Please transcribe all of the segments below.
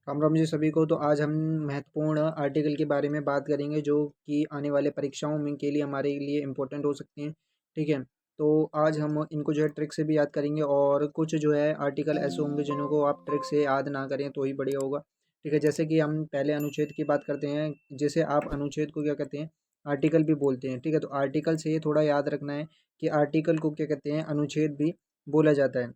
राम राम जी सभी को। तो आज हम महत्वपूर्ण आर्टिकल के बारे में बात करेंगे जो कि आने वाले परीक्षाओं में के लिए हमारे लिए इम्पोर्टेंट हो सकते हैं। ठीक है, तो आज हम इनको जो है ट्रिक से भी याद करेंगे और कुछ जो है आर्टिकल ऐसे होंगे जिनको आप ट्रिक से याद ना करें तो ही बढ़िया होगा। ठीक है, जैसे कि हम पहले अनुच्छेद की बात करते हैं। जैसे आप अनुच्छेद को क्या कहते हैं, आर्टिकल भी बोलते हैं। ठीक है, तो आर्टिकल से ये थोड़ा याद रखना है कि आर्टिकल को क्या कहते हैं, अनुच्छेद भी बोला जाता है।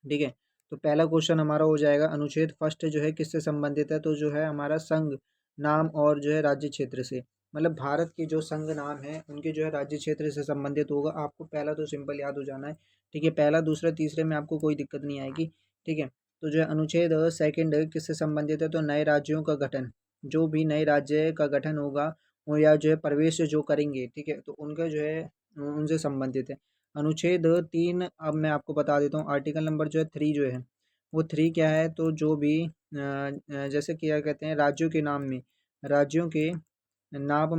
ठीक है, तो पहला क्वेश्चन हमारा हो जाएगा, अनुच्छेद फर्स्ट जो है किससे संबंधित है, तो जो है हमारा संघ नाम और जो है राज्य क्षेत्र से, मतलब भारत के जो संघ नाम है उनके जो है राज्य क्षेत्र से संबंधित होगा। आपको पहला तो सिंपल याद हो जाना है। ठीक है, पहला दूसरा तीसरे में आपको कोई दिक्कत नहीं आएगी। ठीक है, तो जो है अनुच्छेद सेकंड किससे संबंधित है, तो नए राज्यों का गठन, जो भी नए राज्य का गठन होगा वो या जो है प्रवेश जो करेंगे, ठीक है, तो उनका जो है उनसे संबंधित है। अनुच्छेद 3 अब मैं आपको बता देता हूँ। आर्टिकल नंबर जो है 3 जो है वो 3 क्या है, तो जो भी जैसे क्या कहते हैं, राज्यों के नाम में, राज्यों के नाम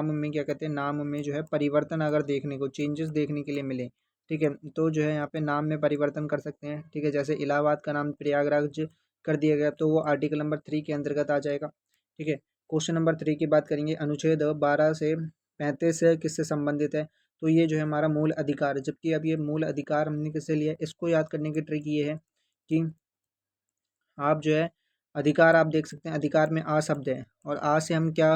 में क्या कहते हैं, नाम में जो है परिवर्तन अगर देखने को, चेंजेस देखने के लिए मिले, ठीक है, तो जो है यहाँ पे नाम में परिवर्तन कर सकते हैं। ठीक है, जैसे इलाहाबाद का नाम प्रयागराज कर दिया गया तो वो आर्टिकल नंबर 3 के अंतर्गत आ जाएगा। ठीक है, क्वेश्चन नंबर 3 की बात करेंगे। अनुच्छेद 12 से 35 किससे संबंधित है, तो ये जो है हमारा मूल अधिकार है। जबकि अब ये मूल अधिकार हमने किससे लिया है, इसको याद करने की ट्रिक ये है कि आप जो है अधिकार आप देख सकते हैं, अधिकार में आ शब्द है और आ से हम क्या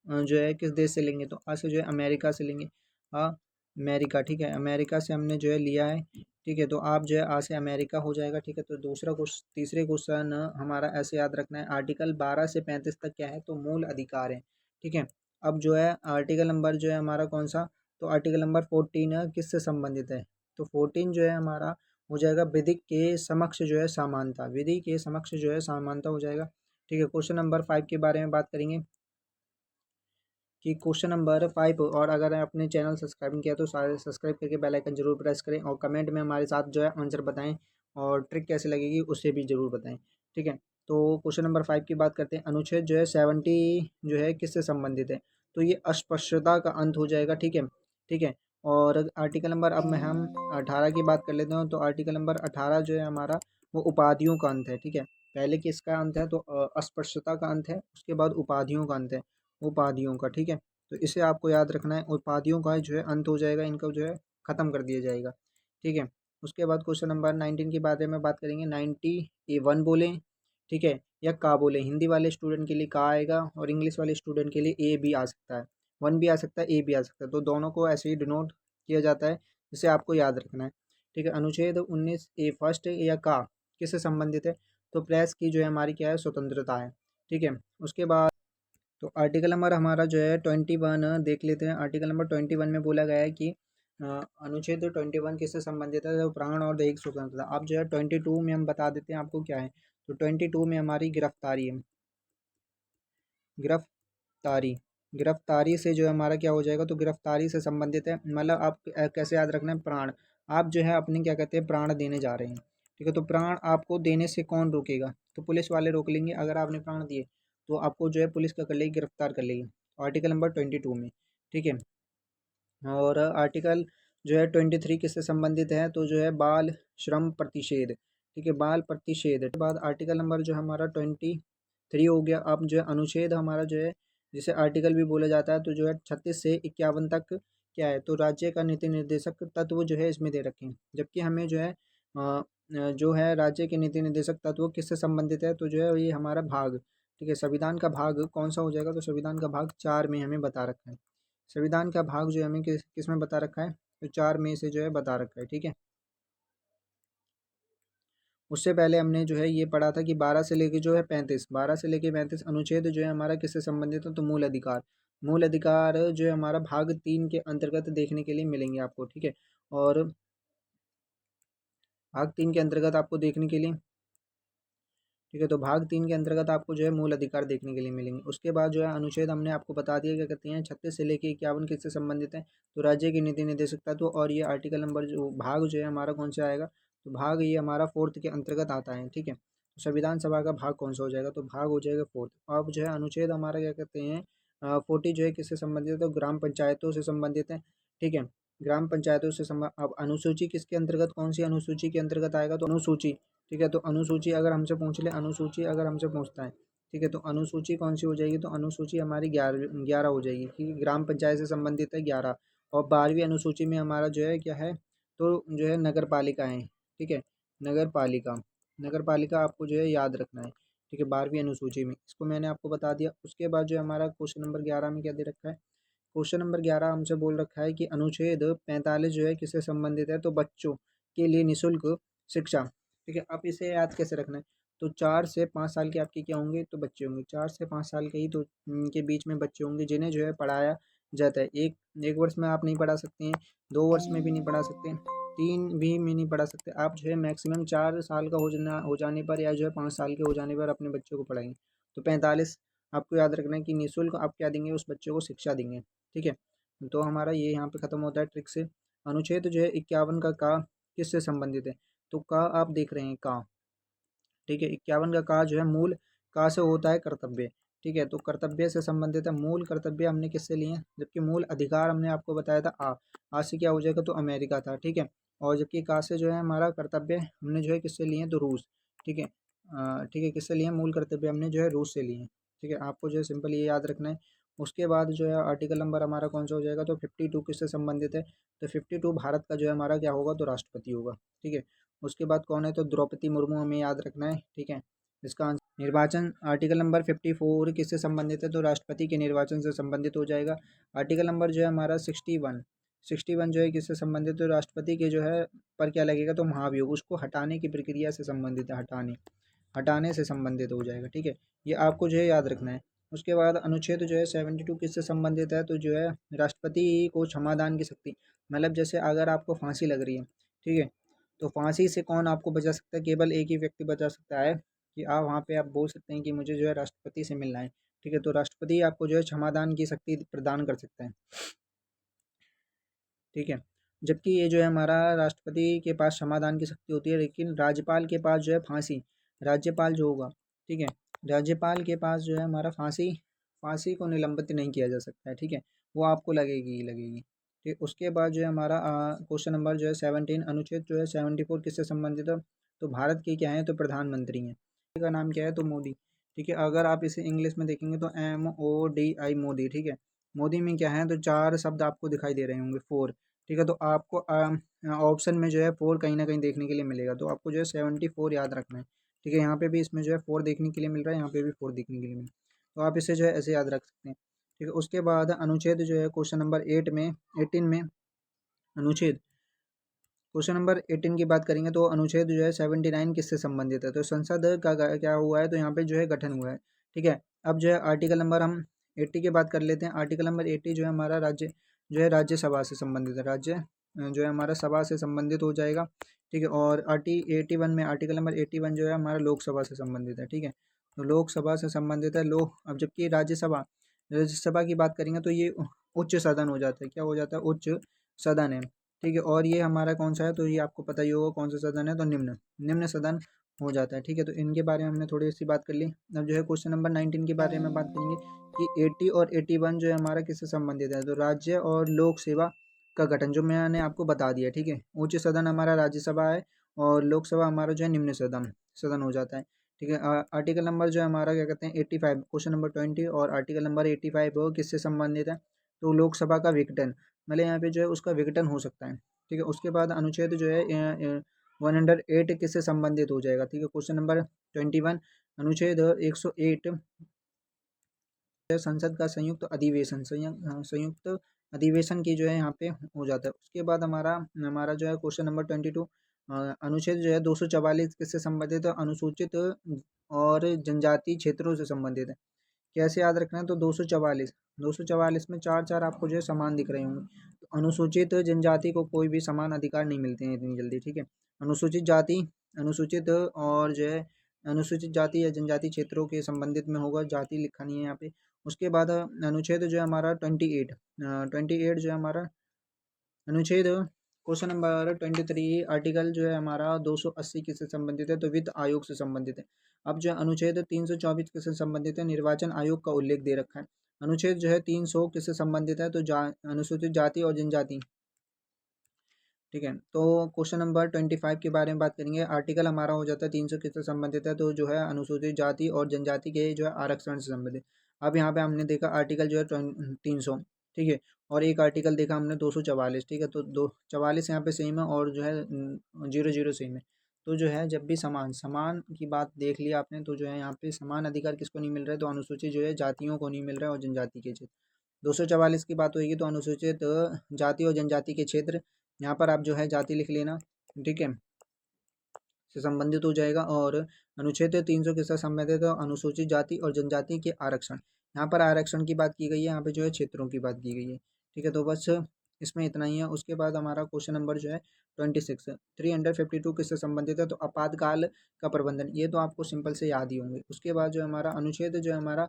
जो है किस देश से लेंगे, तो आ से जो है अमेरिका से लेंगे। आ अमेरिका, ठीक है, अमेरिका से हमने जो है लिया है। ठीक है, तो आप जो है आ से अमेरिका हो जाएगा। ठीक है, तो दूसरा क्वेश्चन, तीसरे क्वेश्चन हमारा ऐसे याद रखना है, आर्टिकल 12 से 35 तक क्या है, तो मूल अधिकार है। ठीक है, अब जो है आर्टिकल नंबर जो है हमारा कौन सा, तो आर्टिकल नंबर 14 किससे संबंधित है, तो 14 जो है हमारा हो जाएगा विधि के समक्ष जो है समानता, विधि के समक्ष जो है समानता हो जाएगा। ठीक है, क्वेश्चन नंबर 5 के बारे में बात करेंगे कि क्वेश्चन नंबर 5, और अगर आपने चैनल सब्सक्राइब नहीं किया तो सारे सब्सक्राइब करके बेल आइकन जरूर प्रेस करें और कमेंट में हमारे साथ जो है आंसर बताएं और ट्रिक कैसे लगेगी उससे भी जरूर बताएं। ठीक है, तो क्वेश्चन नंबर 5 की बात करते हैं। अनुच्छेद जो है 70 जो है किससे संबंधित है, तो ये अस्पृश्यता का अंत हो जाएगा। ठीक है, ठीक है, और आर्टिकल नंबर अब मैं हम 18 की बात कर लेते हैं। तो आर्टिकल नंबर 18 जो है हमारा वो उपाधियों का अंत है। ठीक है, पहले किसका अंत है, तो अस्पृश्यता का अंत है, उसके बाद उपाधियों का अंत है, उपाधियों का। ठीक है, तो इसे आपको याद रखना है, उपाधियों का जो है अंत हो जाएगा, इनका जो है ख़त्म कर दिया जाएगा। ठीक है, उसके बाद क्वेश्चन नंबर 19 के बारे में बात करेंगे। 91 बोलें, ठीक है, या का बोलें। हिंदी वाले स्टूडेंट के लिए का आएगा और इंग्लिश वाले स्टूडेंट के लिए ए भी आ सकता है, वन भी आ सकता है, ए भी आ सकता है, तो दोनों को ऐसे ही डिनोट किया जाता है, जिसे आपको याद रखना है। ठीक है, अनुच्छेद 19 ए फर्स्ट या का किससे संबंधित है, तो प्रेस की जो है हमारी क्या है, स्वतंत्रता है। ठीक है, उसके बाद तो आर्टिकल नंबर हमारा जो है 21 देख लेते हैं। आर्टिकल नंबर 21 में बोला गया है कि अनुच्छेद 21 किससे संबंधित है, तो प्राण और दैहिक स्वतंत्रता। अब जो है 22 में हम बता देते हैं आपको क्या है, तो 22 में हमारी गिरफ्तारी है, गिरफ्तारी, गिरफ्तारी से जो है हमारा क्या हो जाएगा, तो गिरफ्तारी से संबंधित है, मतलब आप कैसे याद रखना है, प्राण, आप जो है अपने क्या कहते हैं प्राण देने जा रहे हैं। ठीक है, तो प्राण आपको देने से कौन रोकेगा, तो पुलिस वाले रोक लेंगे। अगर आपने प्राण दिए तो आपको जो है पुलिस क्या कर लेगी, गिरफ्तार कर लेगी। आर्टिकल नंबर 22 में। ठीक है, और आर्टिकल जो है 23 किससे संबंधित है, तो जो है बाल श्रम प्रतिषेध। ठीक है, बाल प्रतिषेध के बाद आर्टिकल नंबर जो हमारा 23 हो गया। अब जो है अनुच्छेद हमारा जो है, जिसे आर्टिकल भी बोला जाता है, तो जो है 36 से 51 तक क्या है, तो राज्य का नीति निर्देशक तत्व जो है इसमें दे रखे हैं। जबकि हमें जो है जो है राज्य के नीति निर्देशक तत्व किससे संबंधित है, तो जो है ये हमारा भाग, ठीक है, संविधान का भाग कौन सा हो जाएगा, तो संविधान का भाग 4 में हमें बता रखा है। संविधान का भाग जो है हमें किस में बता रखा है, तो 4 में से जो है बता रखा है। ठीक है, उससे पहले हमने जो है ये पढ़ा था कि 12 से लेके जो है 35, 12 से लेके 35 अनुच्छेद जो है हमारा किससे संबंधित है, तो मूल अधिकार, मूल अधिकार जो है हमारा भाग 3 के अंतर्गत देखने के लिए मिलेंगे आपको। ठीक है, और भाग 3 के अंतर्गत आपको देखने के लिए, ठीक है, तो भाग 3 के अंतर्गत आपको जो है मूल अधिकार देखने के लिए मिलेंगे। उसके बाद जो है अनुच्छेद हमने आपको बता दिया क्या कहते हैं, 36 से लेके 51 किससे संबंधित है, तो राज्य की नीति निर्देशक तत्व। और ये आर्टिकल नंबर जो भाग जो है हमारा कौन सा आएगा, तो भाग ये हमारा 4th के अंतर्गत आता है। ठीक है, तो संविधान सभा का भाग कौन सा हो जाएगा, तो भाग हो जाएगा 4th। अब जो है अनुच्छेद हमारा क्या कहते हैं 40 जो है किससे संबंधित है, तो ग्राम पंचायतों से संबंधित है। ठीक है, ग्राम पंचायतों से संबंध। अब अनुसूची किसके अंतर्गत, कौन सी अनुसूची के अंतर्गत आएगा, तो अनुसूची ठीक है। तो अनुसूची अगर हमसे पूछ ले, अनुसूची अगर हमसे पूछता है, ठीक है, तो अनुसूची कौन सी हो जाएगी, तो अनुसूची हमारी 11 हो जाएगी, ठीक है। ग्राम पंचायत से संबंधित है 11। और 12वीं अनुसूची में हमारा जो है क्या है, तो जो है नगर पालिका है, ठीक है। नगर पालिका, नगर पालिका आपको जो है याद रखना है, ठीक है, 12वीं अनुसूची में। इसको मैंने आपको बता दिया। उसके बाद जो हमारा क्वेश्चन नंबर 11 में क्या दे रखा है, क्वेश्चन नंबर 11 हमसे बोल रखा है कि अनुच्छेद 45 जो है किससे संबंधित है, तो बच्चों के लिए निःशुल्क शिक्षा, ठीक है। अब इसे याद कैसे रखना है, तो 4 से 5 साल के आपके क्या होंगे, तो बच्चे होंगे, 4 से 5 साल के ही तो के बीच में बच्चे होंगे जिन्हें जो है पढ़ाया जाता है। एक एक वर्ष में आप नहीं पढ़ा सकते हैं, 2 वर्ष में भी नहीं पढ़ा सकते, 3 भी में नहीं पढ़ा सकते। आप जो है मैक्सिमम 4 साल का हो जाने पर या जो है 5 साल के हो जाने पर अपने बच्चों को पढ़ाएंगे। तो 45 आपको याद रखना है कि निःशुल्क आप क्या देंगे, उस बच्चे को शिक्षा देंगे, ठीक है। तो हमारा ये यहाँ पे ख़त्म होता है ट्रिक से। अनुच्छेद जो है 51 का किससे संबंधित है, तो का आप देख रहे हैं का, ठीक है। 51 का जो है मूल का से होता है कर्तव्य, ठीक है। तो कर्तव्य से संबंधित है, मूल कर्तव्य हमने किससे लिए हैं, जबकि मूल अधिकार हमने आपको बताया था आ से क्या हो जाएगा, तो अमेरिका था, ठीक है। और जबकि का से जो है हमारा कर्तव्य हमने जो है किससे लिए हैं, तो रूस, ठीक है। ठीक है, किससे लिए हैं, मूल कर्तव्य हमने जो है रूस से लिए हैं, ठीक है। आपको जो है सिंपल ये याद रखना है। उसके बाद जो है आर्टिकल नंबर हमारा कौन सा हो जाएगा, तो 52 किससे संबंधित है, तो 52 भारत का जो है हमारा क्या होगा, तो राष्ट्रपति होगा, ठीक है। उसके बाद कौन है, तो द्रौपदी मुर्मू हमें याद रखना है, ठीक है। इसका आंसर निर्वाचन, आर्टिकल नंबर 54 किससे संबंधित है, तो राष्ट्रपति के निर्वाचन से संबंधित हो जाएगा। आर्टिकल नंबर जो है हमारा 61 जो है किससे संबंधित, तो राष्ट्रपति के जो है पर क्या लगेगा, तो महाभियोग, उसको हटाने की प्रक्रिया से संबंधित है, हटाने हटाने से संबंधित हो जाएगा, ठीक है। ये आपको जो है याद रखना है। उसके बाद अनुच्छेद जो है 72 किससे संबंधित है, तो जो है राष्ट्रपति को क्षमादान की शक्ति, मतलब जैसे अगर आपको फांसी लग रही है, ठीक है, तो फांसी से कौन आपको बचा सकता है, केवल एक ही व्यक्ति बचा सकता है कि आप वहाँ पे आप बोल सकते हैं कि मुझे जो है राष्ट्रपति से मिलना है, ठीक है। तो राष्ट्रपति आपको जो है क्षमादान की शक्ति प्रदान कर सकता है, ठीक है। जबकि ये जो है हमारा राष्ट्रपति के पास क्षमादान की शक्ति होती है, लेकिन राज्यपाल के पास जो है फांसी, राज्यपाल जो होगा, ठीक है, राज्यपाल के पास जो है हमारा फांसी, फांसी को निलंबित नहीं किया जा सकता है, ठीक है। वो आपको लगेगी ही लगेगी, ठीक। उसके बाद जो है हमारा क्वेश्चन नंबर जो है 17, अनुच्छेद जो है 74 किससे संबंधित है, तो भारत के क्या है, तो प्रधानमंत्री हैं, का नाम क्या है, तो मोदी, ठीक है। अगर आप इसे इंग्लिश में देखेंगे तो MODI मोदी, ठीक है। मोदी में क्या है, तो 4 शब्द आपको दिखाई दे रहे होंगे, 4, ठीक है। तो आपको ऑप्शन में जो है 4 कहीं ना कहीं देखने के लिए मिलेगा, तो आपको जो है 74 याद रखना है, ठीक है। यहाँ पे भी इसमें जो है 4 देखने के लिए मिल रहा है, यहाँ पे भी 4 देखने के लिए मिल रहा है, तो आप इसे जो है ऐसे याद रख सकते हैं, ठीक है। उसके बाद अनुच्छेद जो है क्वेश्चन नंबर 18 में अनुच्छेद, क्वेश्चन नंबर 18 की बात करेंगे तो अनुच्छेद जो है 79 किससे संबंधित है, तो संसद का क्या हुआ है, तो यहाँ पे जो है गठन हुआ है, ठीक है। अब जो है आर्टिकल नंबर हम 80 की बात कर लेते हैं। आर्टिकल नंबर 80 जो है हमारा राज्य जो है राज्यसभा से संबंधित है, राज्य जो है हमारा सभा से संबंधित हो जाएगा, ठीक है। और 81 में आर्टिकल नंबर 81 जो है हमारा लोकसभा से संबंधित है, ठीक है। तो लोकसभा से संबंधित है लोक, अब जबकि राज्यसभा, राज्यसभा की बात करेंगे तो ये उच्च सदन हो जाता है, क्या हो जाता है, उच्च सदन है, ठीक है। और ये हमारा कौन सा है, तो ये आपको पता ही होगा कौन सा सदन है, तो निम्न निम्न सदन हो जाता है, ठीक है। तो इनके बारे में हमने थोड़ी सी बात कर ली। अब जो है क्वेश्चन नंबर 19 के बारे में बात करेंगे कि 80 और 81 जो है हमारा किससे संबंधित है, तो राज्य और लोक सेवा का गठन, जो मैंने आपको बता दिया, ठीक है। उच्च सदन हमारा राज्यसभा है और लोकसभा हमारा जो है निम्न सदन सदन हो जाता है, ठीक है। आर्टिकल नंबर जो है हमारा क्या कहते हैं 85, क्वेश्चन नंबर 20 और आर्टिकल नंबर 85 किससे संबंधित है, तो लोकसभा का विघटन, मतलब यहाँ पे जो है उसका विघटन हो सकता है, ठीक है। उसके बाद अनुच्छेद जो है 108 किससे संबंधित हो जाएगा, ठीक है। क्वेश्चन नंबर 21, अनुच्छेद 108 संसद का संयुक्त अधिवेशन, संयुक्त अधिवेशन की जो है यहाँ पे हो जाता है। उसके बाद हमारा हमारा जो है क्वेश्चन नंबर 22, अनुच्छेद जो है 244 किससे संबंधित है, अनुसूचित और जनजाति क्षेत्रों से संबंधित है। कैसे याद रखना है, तो 244 में चार चार आपको जो है समान दिख रहे होंगे, तो अनुसूचित जनजाति को कोई भी समान अधिकार नहीं मिलते हैं इतनी जल्दी, ठीक है। अनुसूचित जाति, अनुसूचित और जो है अनुसूचित जाति या जनजाति क्षेत्रों के संबंधित में होगा, जाति लिखा नहीं है यहाँ पे। उसके बाद अनुच्छेद जो है हमारा 28 जो है हमारा अनुच्छेद, क्वेश्चन नंबर 23, आर्टिकल जो है हमारा 280 किससे संबंधित है, तो वित्त आयोग से संबंधित है। अब जो है अनुच्छेद 324 किससे संबंधित है, निर्वाचन आयोग का उल्लेख दे रखा है। अनुच्छेद जो है 300 किससे संबंधित है, तो अनुसूचित जाति और जनजाति, ठीक है। तो क्वेश्चन नंबर 25 के बारे में बात करेंगे। आर्टिकल हमारा हो जाता है 300 किससे संबंधित है, तो जो है अनुसूचित जाति और जनजाति के जो है आरक्षण से संबंधित। अब यहाँ पे हमने देखा आर्टिकल जो है 300, ठीक है, और एक आर्टिकल देखा हमने 244, ठीक है। तो 244 यहाँ पे सेम है और जो है 00 सेम है। तो जो है जब भी समान समान की बात देख लिया आपने, तो जो है यहाँ पे समान अधिकार किसको नहीं मिल रहा है, तो अनुसूचित जो है जातियों को नहीं मिल रहा है और जनजाति के क्षेत्र। 244 की बात होगी तो अनुसूचित जाति और जनजाति के क्षेत्र, यहाँ पर आप जो है जाति लिख लेना, ठीक है, से संबंधित हो जाएगा। और अनुच्छेद 300 के साथ संबंधित है अनुसूचित जाति और जनजाति के आरक्षण। यहाँ पर आरक्षण की बात की गई है, यहाँ पे जो है क्षेत्रों की बात की गई है, ठीक है। तो बस इसमें इतना ही है। उसके बाद हमारा क्वेश्चन नंबर जो है 26 352 किससे संबंधित है, तो आपातकाल का प्रबंधन, ये तो आपको सिंपल से याद ही होंगे। उसके बाद जो हमारा अनुच्छेद जो है हमारा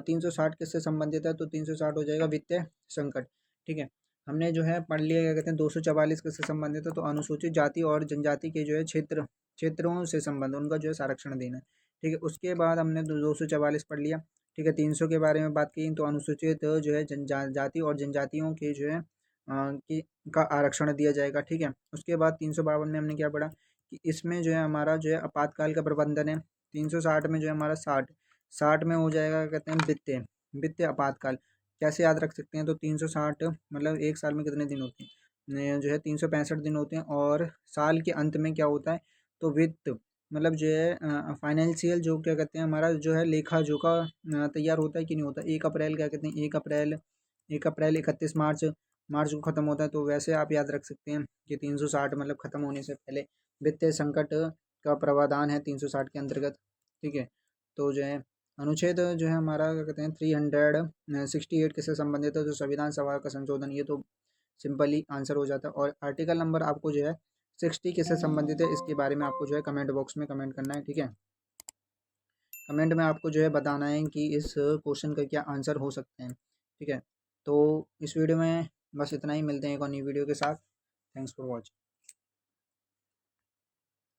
360 किससे संबंधित है, तो 360 हो जाएगा वित्तीय संकट, ठीक है। हमने जो है पढ़ लिया क्या कहते हैं 244 किससे संबंधित है, तो अनुसूचित जाति और जनजाति के जो है क्षेत्रों से संबंध, उनका जो है संरक्षण देना है, ठीक है। उसके बाद हमने 244 पढ़ लिया, ठीक है। 300 के बारे में बात की तो अनुसूचित जो है जाति और जनजातियों के जो है की का आरक्षण दिया जाएगा, ठीक है। उसके बाद 352 में हमने क्या पढ़ा कि इसमें जो है हमारा जो है आपातकाल का प्रबंधन है। 360 में जो है हमारा 60 में हो जाएगा क्या कहते हैं वित्तीय वित्तीय आपातकाल। कैसे याद रख सकते हैं, तो 360 मतलब एक साल में कितने दिन होते हैं, जो है 365 दिन होते हैं। और साल के अंत में क्या होता है, तो वित्त मतलब जो है फाइनेंशियल जो क्या कहते हैं हमारा जो है लेखा जोखा तैयार होता है कि नहीं होता। 1 अप्रैल क्या कहते हैं 1 अप्रैल 31 मार्च मार्च को ख़त्म होता है। तो वैसे आप याद रख सकते हैं कि 360 मतलब ख़त्म होने से पहले वित्तीय संकट का प्रावधान है 360 के अंतर्गत, ठीक है। तो जो है अनुच्छेद जो है हमारा क्या कहते हैं 368 किससे संबंधित है, तो संविधान सभा का संशोधन, ये तो सिंपली आंसर हो जाता है। और आर्टिकल नंबर आपको जो है 60 किससे संबंधित है, इसके बारे में आपको जो है कमेंट बॉक्स में कमेंट करना है, ठीक है। कमेंट में आपको जो है बताना है कि इस क्वेश्चन का क्या आंसर हो सकते हैं, ठीक है। तो इस वीडियो में बस इतना ही, मिलते हैं एक और नई वीडियो के साथ। Thanks for watching.